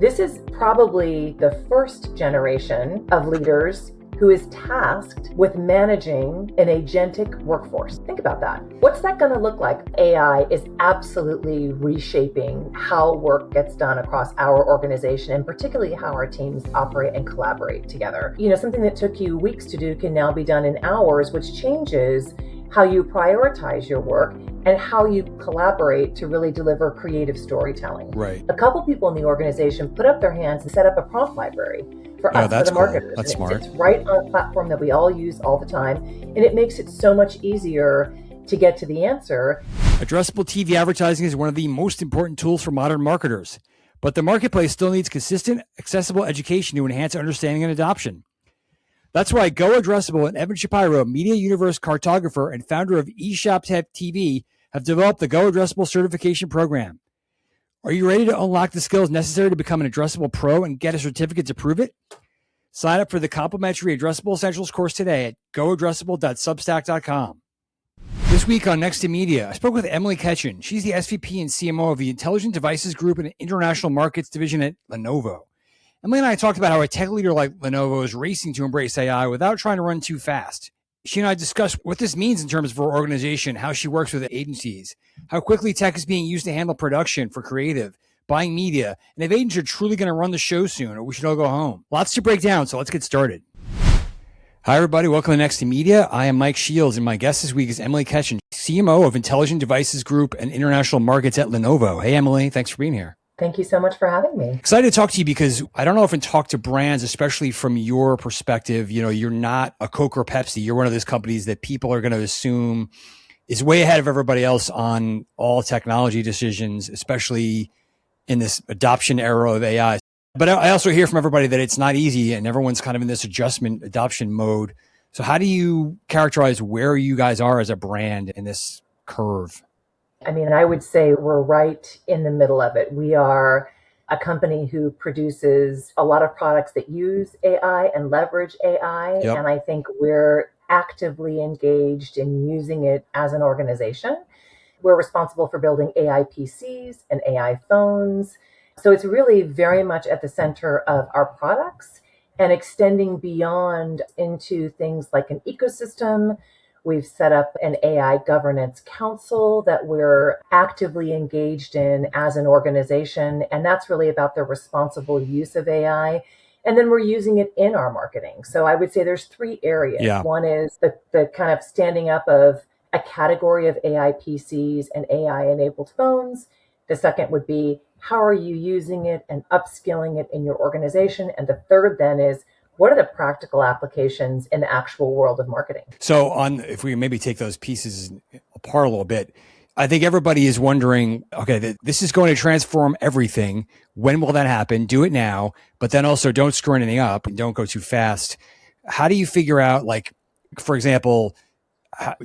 This is probably the first generation of leaders who is tasked with managing an agentic workforce. Think about that. What's that going to look like? AI is absolutely reshaping how work gets done across our organization, and particularly how our teams operate and collaborate together. Something that took you weeks to do can now be done in hours, which changes how you prioritize your work and how you collaborate to really deliver creative storytelling. Right. A couple people in the organization put up their hands and set up a prompt library for us, for the marketers. Cool. That's smart. It's right on a platform that we all use all the time, and it makes it so much easier to get to the answer. Addressable TV advertising is one of the most important tools for modern marketers, but the marketplace still needs consistent, accessible education to enhance understanding and adoption. That's why Go Addressable and Evan Shapiro, Media Universe cartographer and founder of eShop TV, have developed the Go Addressable certification program. Are you ready to unlock the skills necessary to become an Addressable Pro and get a certificate to prove it? Sign up for the complimentary Addressable Essentials course today at goaddressable.substack.com. This week on Next to Media, I spoke with Emily Ketchen. She's the SVP and CMO of the Intelligent Devices Group and International Markets Division at Lenovo. Emily and I talked about how a tech leader like Lenovo is racing to embrace AI without trying to run too fast. She and I discussed what this means in terms of her organization, how she works with agencies, how quickly tech is being used to handle production for creative, buying media, and if agents are truly going to run the show soon or we should all go home. Lots to break down, so let's get started. Hi, everybody. Welcome to Next to Media. I am Mike Shields, and my guest this week is Emily Ketchen, CMO of Intelligent Devices Group and International Markets at Lenovo. Hey, Emily. Thanks for being here. Thank you so much for having me. Excited to talk to you because I don't often talk to brands, especially from your perspective. You're not a Coke or Pepsi. You're one of those companies that people are going to assume is way ahead of everybody else on all technology decisions, especially in this adoption era of AI. But I also hear from everybody that it's not easy and everyone's kind of in this adoption mode. So how do you characterize where you guys are as a brand in this curve? I would say we're right in the middle of it. We are a company who produces a lot of products that use AI and leverage AI. Yep. And I think we're actively engaged in using it as an organization. We're responsible for building AI PCs and AI phones. So it's really very much at the center of our products and extending beyond into things like an ecosystem. We've set up an AI governance council that we're actively engaged in as an organization. And that's really about the responsible use of AI. And then we're using it in our marketing. So I would say there's three areas. Yeah. One is the kind of standing up of a category of AI PCs and AI-enabled phones. The second would be, how are you using it and upskilling it in your organization? And the third then is, what are the practical applications in the actual world of marketing? So if we maybe take those pieces apart a little bit, I think everybody is wondering, okay, this is going to transform everything. When will that happen? Do it now, but then also don't screw anything up and don't go too fast. How do you figure out, like, for example,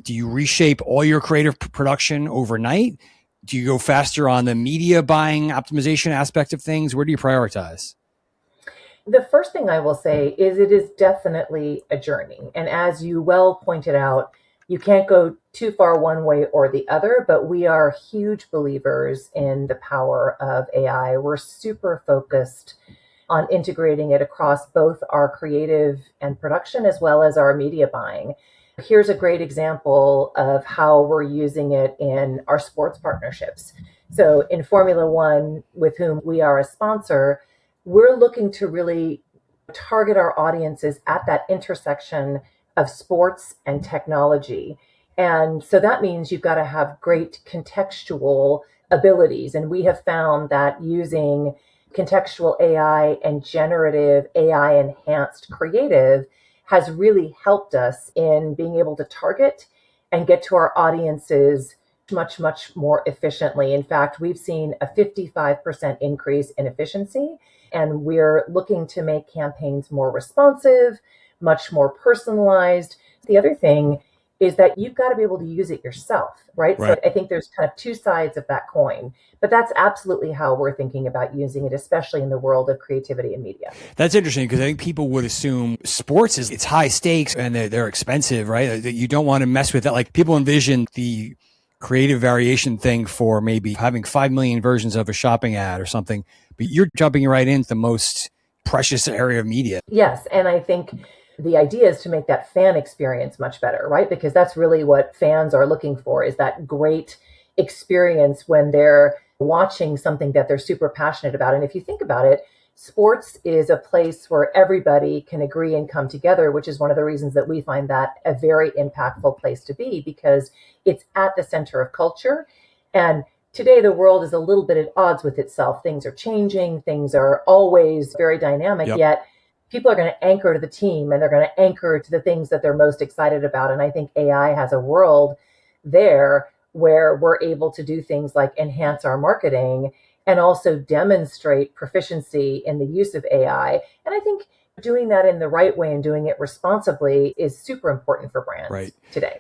do you reshape all your creative production overnight? Do you go faster on the media buying optimization aspect of things? Where do you prioritize? The first thing I will say is it is definitely a journey. And as you well pointed out, you can't go too far one way or the other, but we are huge believers in the power of AI. We're super focused on integrating it across both our creative and production as well as our media buying. Here's a great example of how we're using it in our sports partnerships. So in Formula One, with whom we are a sponsor, we're looking to really target our audiences at that intersection of sports and technology. And so that means you've got to have great contextual abilities. And we have found that using contextual AI and generative AI enhanced creative has really helped us in being able to target and get to our audiences much, much more efficiently. In fact, we've seen a 55% increase in efficiency, and we're looking to make campaigns more responsive, much more personalized. The other thing is that you've got to be able to use it yourself, right? So I think there's kind of two sides of that coin, but that's absolutely how we're thinking about using it, especially in the world of creativity and media. That's interesting because I think people would assume sports it's high stakes and they're expensive, right? You don't want to mess with that. Like people envision the creative variation thing for maybe having 5 million versions of a shopping ad or something, but you're jumping right into the most precious area of media. Yes. And I think the idea is to make that fan experience much better, right? Because that's really what fans are looking for, is that great experience when they're watching something that they're super passionate about. And if you think about it, sports is a place where everybody can agree and come together, which is one of the reasons that we find that a very impactful place to be, because it's at the center of culture. And today, the world is a little bit at odds with itself. Things are changing, things are always very dynamic, yet people are going to anchor to the team and they're going to anchor to the things that they're most excited about. And I think AI has a world there where we're able to do things like enhance our marketing and also demonstrate proficiency in the use of AI. And I think doing that in the right way and doing it responsibly is super important for brands today.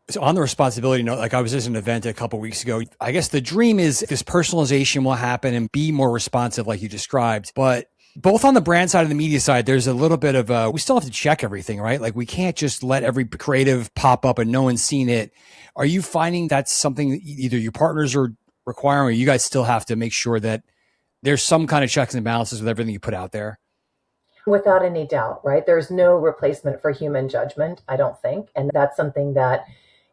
So on the responsibility note, like I was at an event a couple of weeks ago, I guess the dream is this personalization will happen and be more responsive like you described. But both on the brand side and the media side, there's a little bit of we still have to check everything, right? Like we can't just let every creative pop up and no one's seen it. Are you finding that's something that either your partners are requiring or you guys still have to make sure that there's some kind of checks and balances with everything you put out there? Without any doubt, right? There's no replacement for human judgment, I don't think. And that's something that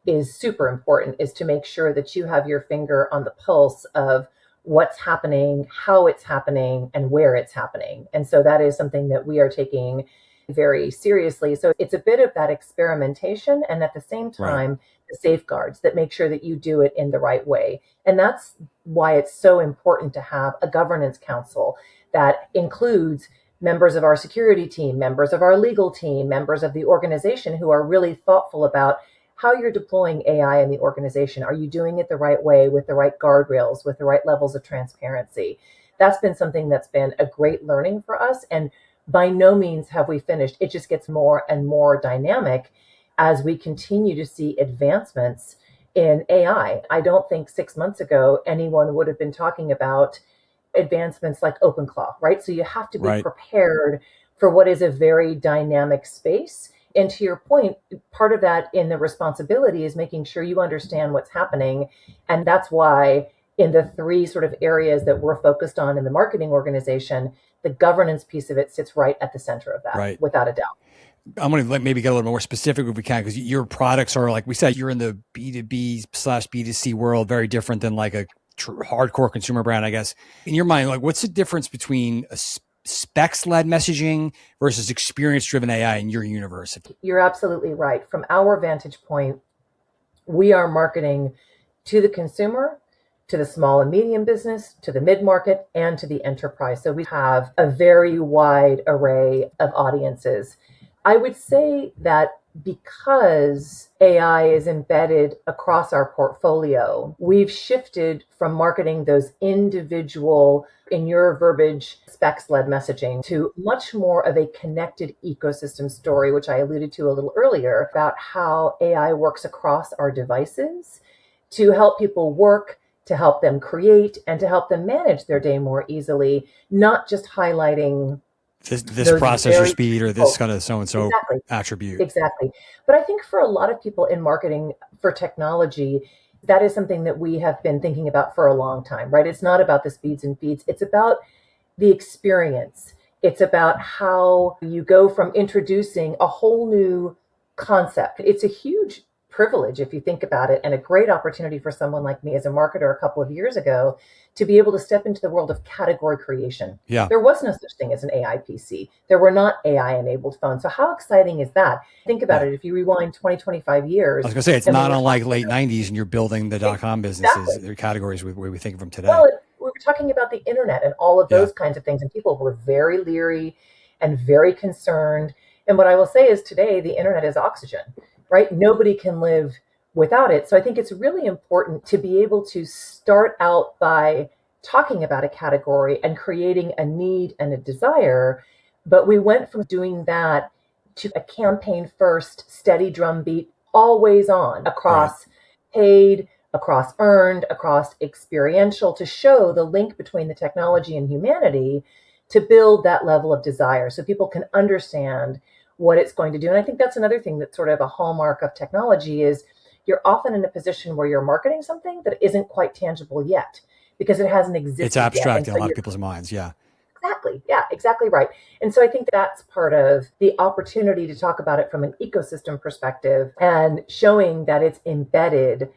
is super important, is to make sure that you have your finger on the pulse of what's happening, how it's happening, and where it's happening. And so that is something that we are taking very seriously. So it's a bit of that experimentation and at the same time, the safeguards that make sure that you do it in the right way. And that's why it's so important to have a governance council that includes members of our security team, members of our legal team, members of the organization who are really thoughtful about how you're deploying AI in the organization. Are you doing it the right way with the right guardrails, with the right levels of transparency? That's been something that's been a great learning for us. And by no means have we finished. It just gets more and more dynamic as we continue to see advancements in AI. I don't think 6 months ago anyone would have been talking about advancements like OpenClaw, right? So you have to be prepared for what is a very dynamic space. And to your point, part of that in the responsibility is making sure you understand what's happening. And that's why in the 3 sort of areas that we're focused on in the marketing organization, the governance piece of it sits right at the center of that, without a doubt. I'm going to maybe get a little more specific if we can, because your products are, like we said, you're in the B2B/B2C world, very different than like a hardcore consumer brand, I guess. In your mind, like what's the difference between a specs-led messaging versus experience-driven AI in your universe? You're absolutely right. From our vantage point, we are marketing to the consumer, to the small and medium business, to the mid-market, and to the enterprise. So we have a very wide array of audiences. I would say that because AI is embedded across our portfolio, we've shifted from marketing those individual, in your verbiage, specs-led messaging to much more of a connected ecosystem story, which I alluded to a little earlier, about how AI works across our devices to help people work, to help them create, and to help them manage their day more easily, not just highlighting this processor speed or this kind of so-and-so attribute. Exactly. But I think for a lot of people in marketing for technology, that is something that we have been thinking about for a long time, right? It's not about the speeds and feeds. It's about the experience. It's about how you go from introducing a whole new concept. It's a huge privilege if you think about it, and a great opportunity for someone like me as a marketer a couple of years ago to be able to step into the world of category creation. There was no such thing as an AI PC. There were not AI enabled phones. So how exciting is that? Think about it. If you rewind 20, 25 years. I was going to say, it's not unlike late 90s and you're building the .com businesses, their categories where we think of them today. Well, we were talking about the internet and all of those kinds of things, and people were very leery and very concerned. And what I will say is today, the internet is oxygen, right? Nobody can live without it. So I think it's really important to be able to start out by talking about a category and creating a need and a desire. But we went from doing that to a campaign first, steady drumbeat, always on across paid, across earned, across experiential, to show the link between the technology and humanity, to build that level of desire so people can understand what it's going to do. And I think that's another thing that's sort of a hallmark of technology is you're often in a position where you're marketing something that isn't quite tangible yet because it hasn't existed It's abstract yet. in a lot of people's minds. Yeah. Exactly. Yeah, exactly right. And so I think that's part of the opportunity to talk about it from an ecosystem perspective and showing that it's embedded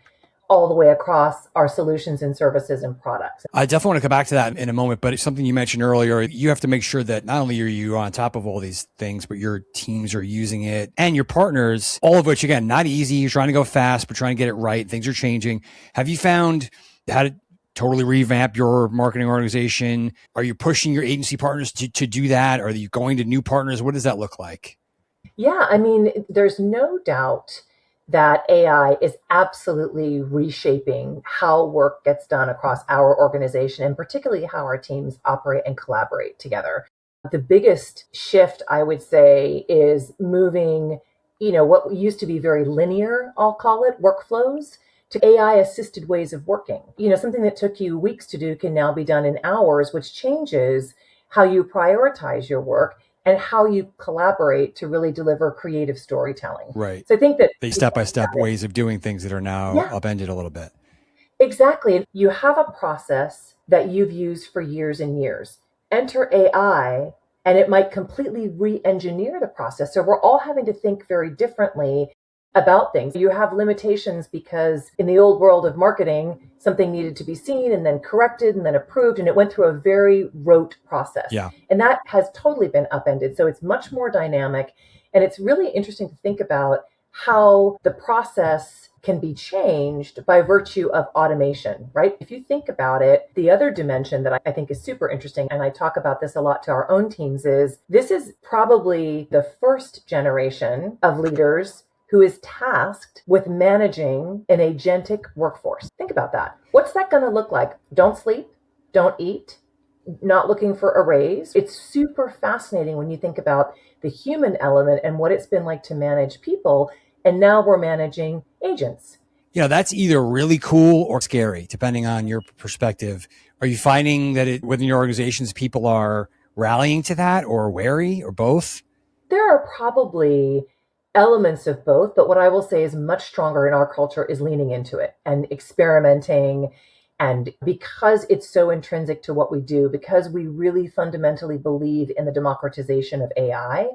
all the way across our solutions and services and products. I definitely want to come back to that in a moment, but it's something you mentioned earlier. You have to make sure that not only are you on top of all these things, but your teams are using it and your partners, all of which, again, not easy. You're trying to go fast, but trying to get it right. Things are changing. Have you found how to totally revamp your marketing organization? Are you pushing your agency partners to do that? Are you going to new partners? What does that look like? Yeah, I mean, there's no doubt that AI is absolutely reshaping how work gets done across our organization and particularly how our teams operate and collaborate together. The biggest shift, I would say, is moving, what used to be very linear, I'll call it, workflows to AI assisted ways of working. Something that took you weeks to do can now be done in hours, which changes how you prioritize your work and how you collaborate to really deliver creative storytelling. Right. So I think that They step-by-step ways of doing things that are now upended a little bit. Exactly. You have a process that you've used for years and years. Enter AI, and it might completely re-engineer the process. So we're all having to think very differently about things. You have limitations because in the old world of marketing, something needed to be seen and then corrected and then approved, and it went through a very rote process. Yeah. And that has totally been upended. So it's much more dynamic. And it's really interesting to think about how the process can be changed by virtue of automation, right? If you think about it, the other dimension that I think is super interesting, and I talk about this a lot to our own teams, is this is probably the first generation of leaders who is tasked with managing an agentic workforce. Think about that. What's that going to look like? Don't sleep, don't eat, not looking for a raise. It's super fascinating when you think about the human element and what it's been like to manage people. And now we're managing agents. That's either really cool or scary, depending on your perspective. Are you finding that within your organizations, people are rallying to that or wary or both? There are probably elements of both, but what I will say is much stronger in our culture is leaning into it and experimenting. And because it's so intrinsic to what we do, because we really fundamentally believe in the democratization of AI,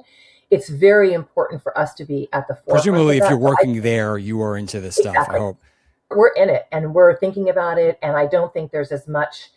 it's very important for us to be at the forefront. Presumably, if you're working there, you are into this stuff, Exactly. I hope. We're in it and we're thinking about it. And I don't think there's as much,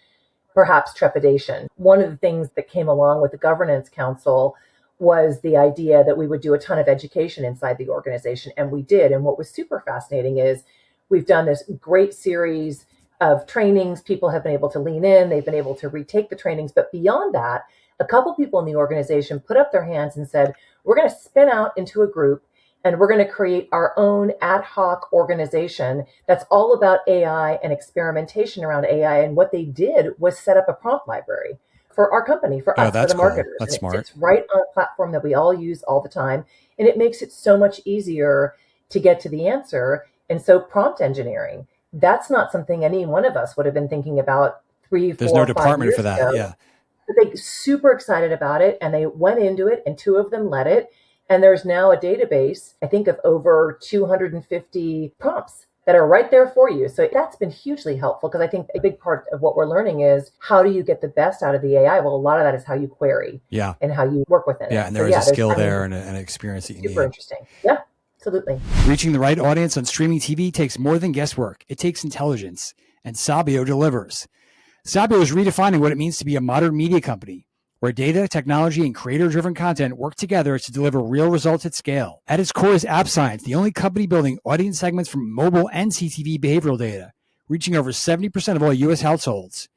perhaps, trepidation. One of the things that came along with the governance council was the idea that we would do a ton of education inside the organization. And we did. And what was super fascinating is we've done this great series of trainings. People have been able to lean in. They've been able to retake the trainings. But beyond that, a couple people in the organization put up their hands and said, we're going to spin out into a group and we're going to create our own ad hoc organization that's all about AI and experimentation around AI. And what they did was set up a prompt library for our company, for us, for the marketers. Cool. That's smart. It's right on a platform that we all use all the time. And it makes it so much easier to get to the answer. And so prompt engineering, that's not something any one of us would have been thinking about 3, 4, There's no 5 department years for that. ago. Yeah. But they super excited about it and they went into it and 2 of them led it. And there's now a database, I think, of over 250 prompts that are right there for you. So that's been hugely helpful because I think a big part of what we're learning is how do you get the best out of the AI? Well, a lot of that is how you query and how you work within it. Yeah, and there is a skill there and an experience that you need. Super interesting. Yeah, absolutely. Reaching the right audience on streaming TV takes more than guesswork. It takes intelligence, and Sabio delivers. Sabio is redefining what it means to be a modern media company, where data, technology, and creator-driven content work together to deliver real results at scale. At its core is App Science, the only company building audience segments from mobile and CTV behavioral data, reaching over 70% of all U.S. households.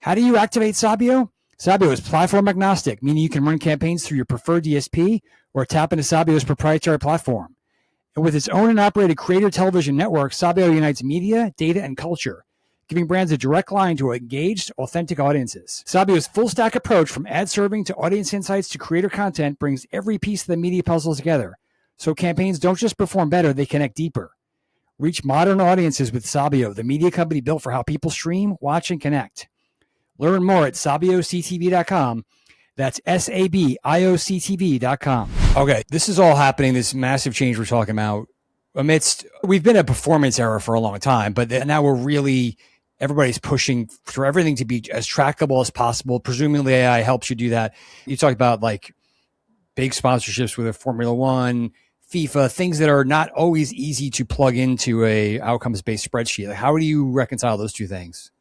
How do you activate Sabio? Sabio is platform agnostic, meaning you can run campaigns through your preferred DSP or tap into Sabio's proprietary platform. And with its own and operated creator television network, Sabio unites media, data, and culture, giving brands a direct line to engaged, authentic audiences. Sabio's full-stack approach from ad serving to audience insights to creator content brings every piece of the media puzzle together, so campaigns don't just perform better, they connect deeper. Reach modern audiences with Sabio, the media company built for how people stream, watch, and connect. Learn more at sabioctv.com. That's SABIOCTV.com. Okay, this is all happening, this massive change we're talking about we've been a performance era for a long time, but now everybody's pushing for everything to be as trackable as possible. Presumably AI helps you do that. You talked about like big sponsorships with a Formula One, FIFA, things that are not always easy to plug into a outcomes-based spreadsheet. Like, how do you reconcile those two things?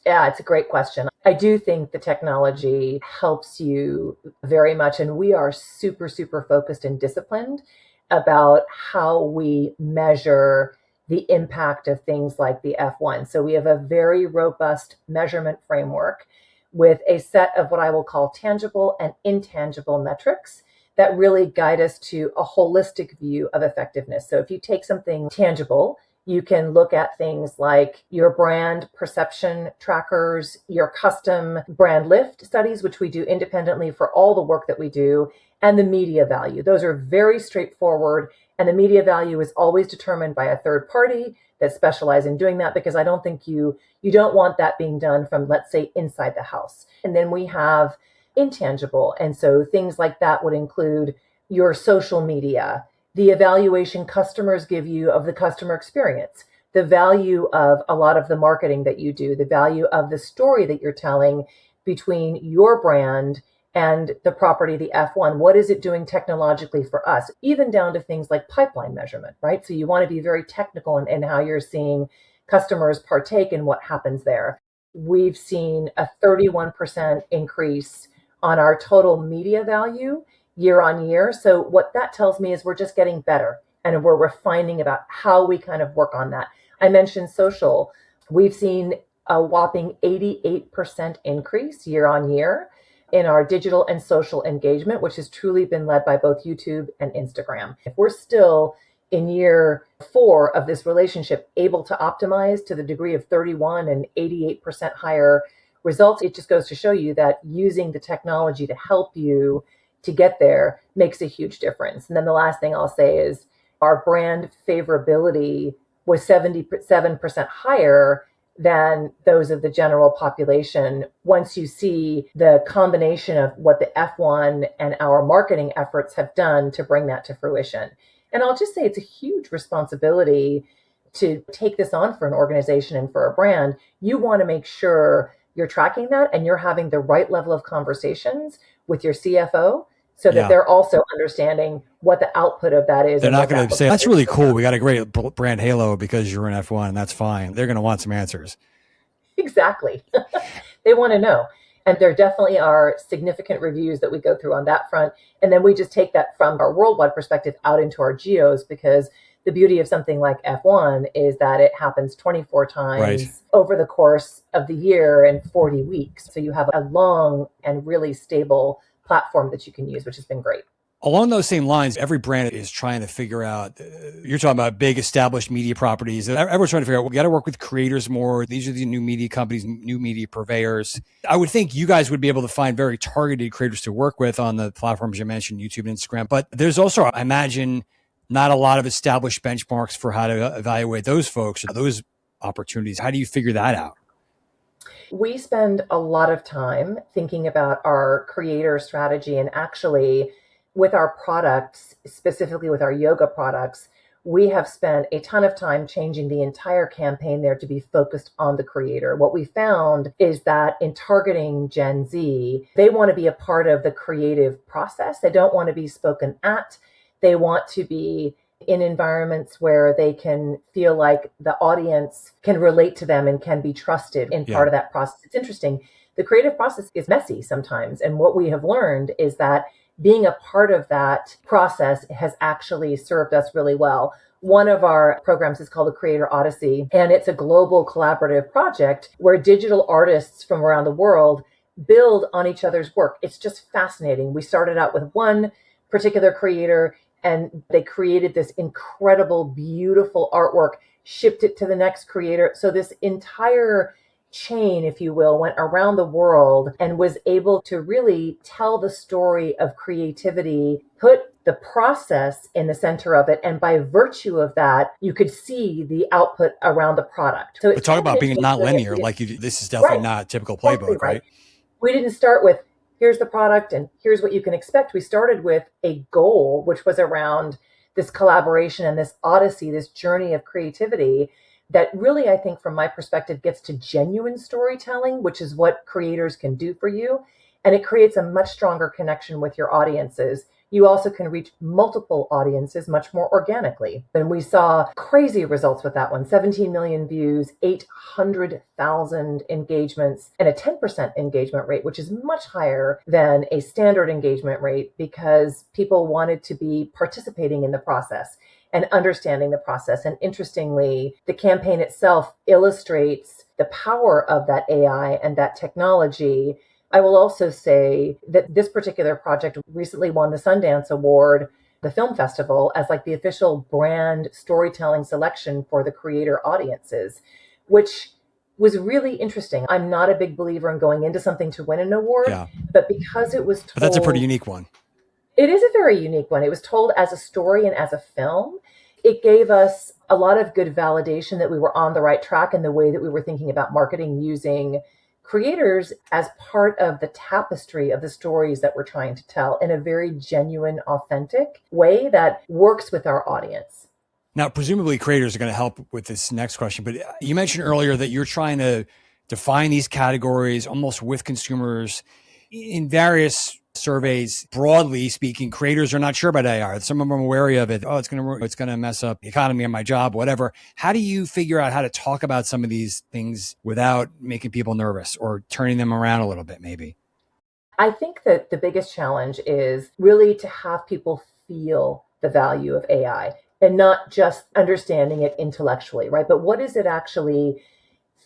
Yeah, it's a great question. I do think the technology helps you very much, and we are super, super focused and disciplined about how we measure the impact of things like the F1. So we have a very robust measurement framework with a set of what I will call tangible and intangible metrics that really guide us to a holistic view of effectiveness. So if you take something tangible, you can look at things like your brand perception trackers, your custom brand lift studies, which we do independently for all the work that we do, and the media value. Those are very straightforward. And the media value is always determined by a third party that specialize in doing that, because I don't think you don't want that being done from, let's say, inside the house. And then we have intangible. And so things like that would include your social media, the evaluation customers give you of the customer experience, the value of a lot of the marketing that you do, the value of the story that you're telling between your brand and the property, the F1. What is it doing technologically for us? Even down to things like pipeline measurement, right? So you want to be very technical in how you're seeing customers partake in what happens there. We've seen a 31% increase on our total media value year on year. So what that tells me is we're just getting better and we're refining about how we kind of work on that. I mentioned social. We've seen a whopping 88% increase year on year in our digital and social engagement, which has truly been led by both YouTube and Instagram. If we're still in year 4 of this relationship able to optimize to the degree of 31 and 88% higher results, it just goes to show you that using the technology to help you to get there makes a huge difference. And then the last thing I'll say is our brand favorability was 77% higher than those of the general population once you see the combination of what the F1 and our marketing efforts have done to bring that to fruition. And I'll just say it's a huge responsibility to take this on for an organization and for a brand. You want to make sure you're tracking that and you're having the right level of conversations with your CFO so that they're also understanding what the output of that is. They're not going to say, that's really cool. We got a great brand halo because you're in F1, and that's fine. They're going to want some answers. Exactly. They want to know. And there definitely are significant reviews that we go through on that front. And then we just take that from our worldwide perspective out into our geos, because the beauty of something like F1 is that it happens 24 times over the course of the year in 40 weeks. So you have a long and really stable platform that you can use, which has been great. Along those same lines, every brand is trying to figure out, you're talking about big established media properties. Everyone's trying to figure out, we got to work with creators more. These are the new media companies, new media purveyors. I would think you guys would be able to find very targeted creators to work with on the platforms you mentioned, YouTube and Instagram. But there's also, I imagine, not a lot of established benchmarks for how to evaluate those folks or those opportunities. How do you figure that out? We spend a lot of time thinking about our creator strategy, and actually with our products, specifically with our yoga products, we have spent a ton of time changing the entire campaign there to be focused on the creator. What we found is that in targeting Gen Z, they want to be a part of the creative process. They don't want to be spoken at. They want to be in environments where they can feel like the audience can relate to them and can be trusted in part of that process. It's interesting. The creative process is messy sometimes. And what we have learned is that being a part of that process has actually served us really well. One of our programs is called the Creator Odyssey, and it's a global collaborative project where digital artists from around the world build on each other's work. It's just fascinating. We started out with one particular creator, and they created this incredible, beautiful artwork, shipped it to the next creator. So this entire chain, if you will, went around the world and was able to really tell the story of creativity, put the process in the center of it. And by virtue of that, you could see the output around the product. So but talk about being not linear. This is definitely not a typical playbook, exactly right? We didn't start with, here's the product and here's what you can expect. We started with a goal, which was around this collaboration and this odyssey, this journey of creativity that really, I think, from my perspective, gets to genuine storytelling, which is what creators can do for you. And it creates a much stronger connection with your audiences. You also can reach multiple audiences much more organically. And we saw crazy results with that one. 17 million views, 800,000 engagements, and a 10% engagement rate, which is much higher than a standard engagement rate because people wanted to be participating in the process and understanding the process. And interestingly, the campaign itself illustrates the power of that AI and that technology. I will also say that this particular project recently won the Sundance Award, the film festival, as like the official brand storytelling selection for the creator audiences, which was really interesting. I'm not a big believer in going into something to win an award, but because it was told... But that's a pretty unique one. It is a very unique one. It was told as a story and as a film. It gave us a lot of good validation that we were on the right track in the way that we were thinking about marketing using creators as part of the tapestry of the stories that we're trying to tell in a very genuine, authentic way that works with our audience. Now, presumably creators are going to help with this next question, but you mentioned earlier that you're trying to define these categories almost with consumers. In various surveys, broadly speaking, creators are not sure about AI. Some of them are wary of it. Oh, it's going to mess up the economy and my job, whatever. How do you figure out how to talk about some of these things without making people nervous or turning them around a little bit, maybe? I think that the biggest challenge is really to have people feel the value of AI and not just understanding it intellectually, right? But what does it actually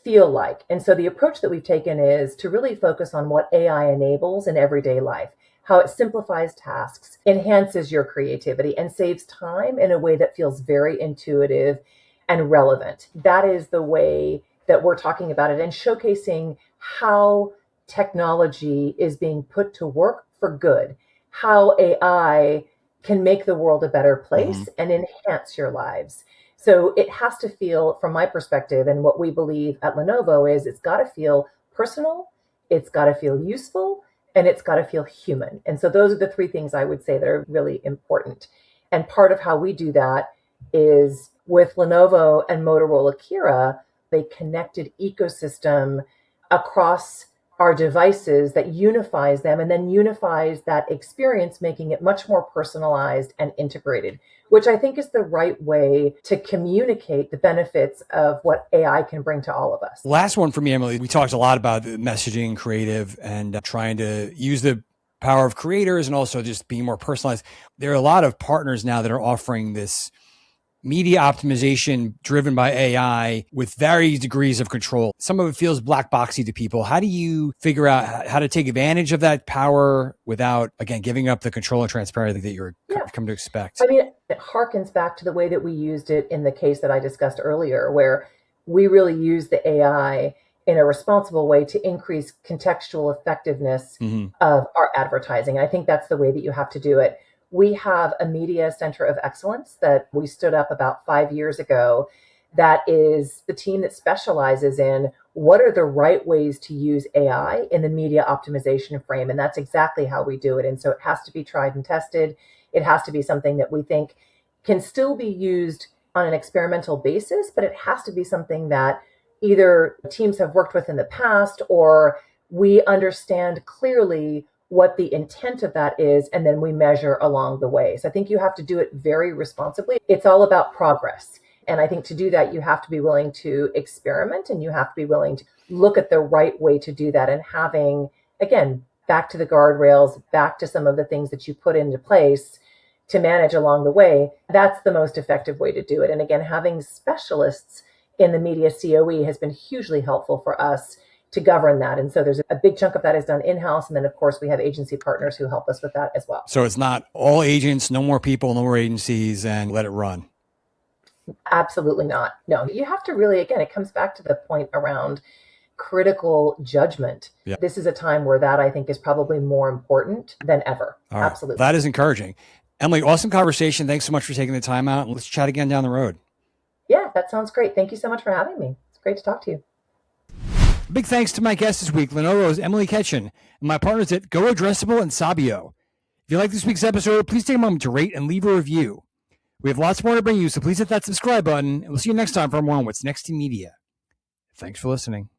feel like? And so the approach that we've taken is to really focus on what AI enables in everyday life, how it simplifies tasks, enhances your creativity, and saves time in a way that feels very intuitive and relevant. That is the way that we're talking about it and showcasing how technology is being put to work for good, how AI can make the world a better place and enhance your lives. So it has to feel, from my perspective, and what we believe at Lenovo is it's got to feel personal, it's got to feel useful, and it's got to feel human. And so those are the three things I would say that are really important. And part of how we do that is with Lenovo and Motorola Kira, they connected ecosystem across our devices that unifies them and then unifies that experience, making it much more personalized and integrated, which I think is the right way to communicate the benefits of what AI can bring to all of us. Last one for me, Emily. We talked a lot about messaging, creative, and trying to use the power of creators and also just being more personalized. There are a lot of partners now that are offering this media optimization driven by AI with various degrees of control. Some of it feels black boxy to people. How do you figure out how to take advantage of that power without, again, giving up the control and transparency that you're come to expect? I mean, it harkens back to the way that we used it in the case that I discussed earlier, where we really used the AI in a responsible way to increase contextual effectiveness of our advertising. I think that's the way that you have to do it. We have a media center of excellence that we stood up about 5 years ago. That is the team that specializes in what are the right ways to use AI in the media optimization frame. And that's exactly how we do it. And so it has to be tried and tested. It has to be something that we think can still be used on an experimental basis, but it has to be something that either teams have worked with in the past or we understand clearly what the intent of that is, and then we measure along the way. So I think you have to do it very responsibly. It's all about progress. And I think to do that, you have to be willing to experiment and you have to be willing to look at the right way to do that. And having, again, back to the guardrails, back to some of the things that you put into place to manage along the way, that's the most effective way to do it. And again, having specialists in the media COE has been hugely helpful for us to govern that. And so there's a big chunk of that is done in-house. And then of course we have agency partners who help us with that as well. So it's not all agents, no more people, no more agencies, and let it run. Absolutely not. No, you have to really, again, it comes back to the point around critical judgment. Yeah. This is a time where that I think is probably more important than ever. All right. Absolutely. That is encouraging. Emily, awesome conversation. Thanks so much for taking the time out. Let's chat again down the road. Yeah, that sounds great. Thank you so much for having me. It's great to talk to you. Big thanks to my guest this week, Lenovo's Emily Ketchen, and my partners at Go Addressable and Sabio. If you like this week's episode, please take a moment to rate and leave a review. We have lots more to bring you, so please hit that subscribe button, and we'll see you next time for more on What's Next in Media. Thanks for listening.